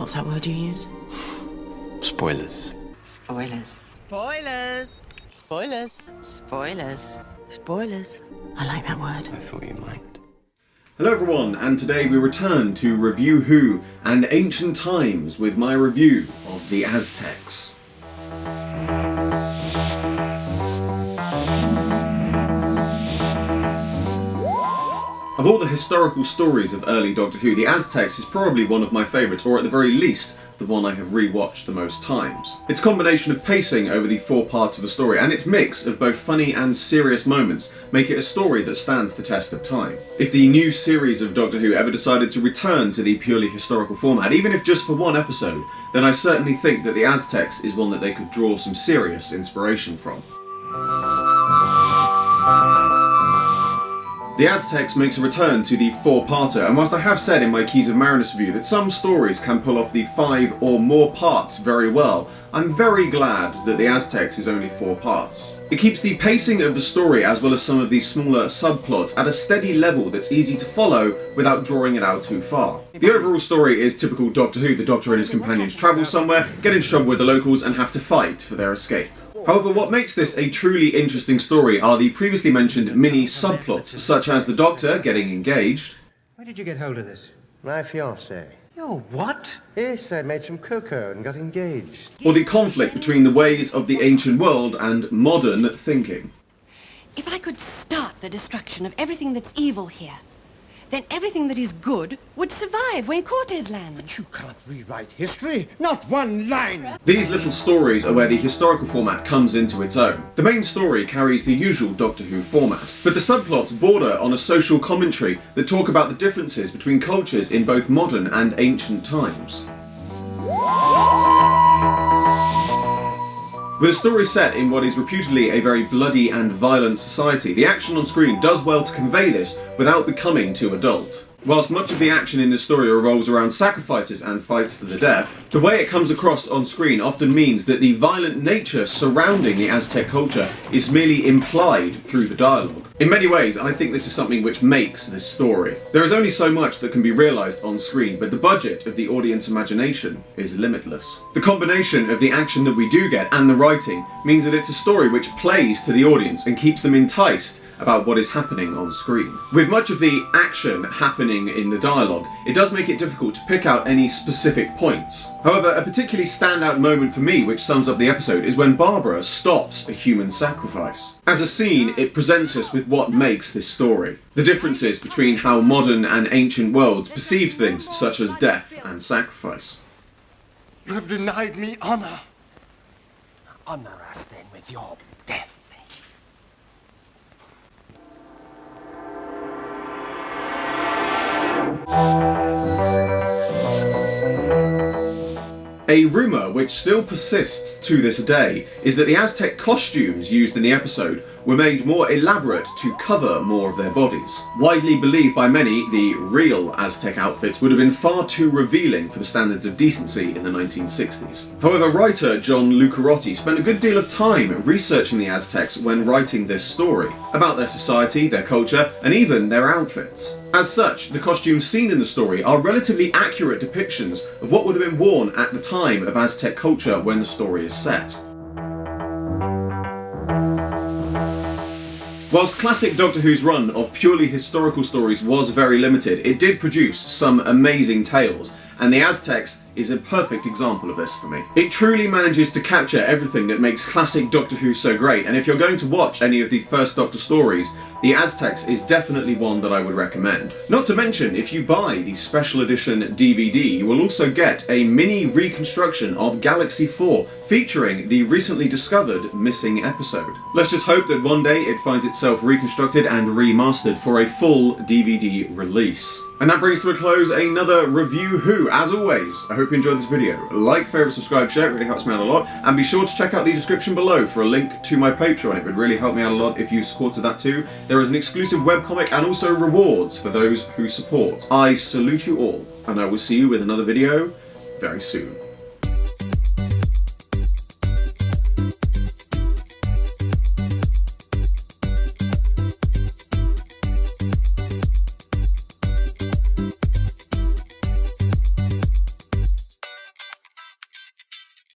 What's that word you use? Spoilers. Spoilers. Spoilers. Spoilers. Spoilers. Spoilers. I like that word. I thought you might. Hello everyone, and today we return to Review Who and Ancient Times with my review of the Aztecs. Of all the historical stories of early Doctor Who, the Aztecs is probably one of my favourites, or at the very least, the one I have rewatched the most times. Its combination of pacing over the 4 parts of the story and its mix of both funny and serious moments make it a story that stands the test of time. If the new series of Doctor Who ever decided to return to the purely historical format, even if just for one episode, then I certainly think that the Aztecs is one that they could draw some serious inspiration from. The Aztecs makes a return to the 4-parter, and whilst I have said in my Keys of Marinus review that some stories can pull off the 5 or more parts very well, I'm very glad that the Aztecs is only 4 parts. It keeps the pacing of the story as well as some of the smaller subplots at a steady level that's easy to follow without drawing it out too far. The overall story is typical Doctor Who. The Doctor and his companions travel somewhere, get into trouble with the locals and have to fight for their escape. However, what makes this a truly interesting story are the previously mentioned mini subplots, such as the Doctor getting engaged. Where did you get hold of this? My fiancée. Your what? Yes, I made some cocoa and got engaged. Or the conflict between the ways of the ancient world and modern thinking. If I could start the destruction of everything that's evil here, then everything that is good would survive when Cortes lands. But you can't rewrite history. Not one line. These little stories are where the historical format comes into its own. The main story carries the usual Doctor Who format, but the subplots border on a social commentary that talk about the differences between cultures in both modern and ancient times. With a story set in what is reputedly a very bloody and violent society, the action on screen does well to convey this without becoming too adult. Whilst much of the action in this story revolves around sacrifices and fights to the death, the way it comes across on screen often means that the violent nature surrounding the Aztec culture is merely implied through the dialogue. In many ways, I think this is something which makes this story. There is only so much that can be realised on screen, but the budget of the audience imagination is limitless. The combination of the action that we do get and the writing means that it's a story which plays to the audience and keeps them enticed about what is happening on screen. With much of the action happening in the dialogue, it does make it difficult to pick out any specific points. However, a particularly standout moment for me which sums up the episode is when Barbara stops a human sacrifice. As a scene, it presents us with what makes this story. The differences between how modern and ancient worlds perceive things such as death and sacrifice. You have denied me honor. Honor us then with your death. A rumour which still persists to this day is that the Aztec costumes used in the episode were made more elaborate to cover more of their bodies. Widely believed by many, the real Aztec outfits would have been far too revealing for the standards of decency in the 1960s. However, writer John Lucarotti spent a good deal of time researching the Aztecs when writing this story, about their society, their culture, and even their outfits. As such, the costumes seen in the story are relatively accurate depictions of what would have been worn at the time of Aztec culture when the story is set. Whilst classic Doctor Who's run of purely historical stories was very limited, it did produce some amazing tales, and the Aztecs is a perfect example of this for me. It truly manages to capture everything that makes classic Doctor Who so great, and if you're going to watch any of the first Doctor stories, the Aztecs is definitely one that I would recommend. Not to mention, if you buy the special edition DVD, you will also get a mini reconstruction of Galaxy 4 featuring the recently discovered missing episode. Let's just hope that one day it finds itself reconstructed and remastered for a full DVD release. And that brings to a close another Review Who. As always, I hope you enjoyed this video. Like, favourite, subscribe, share, it really helps me out a lot. And be sure to check out the description below for a link to my Patreon. It would really help me out a lot if you supported that too. There is an exclusive webcomic and also rewards for those who support. I salute you all, and I will see you with another video very soon.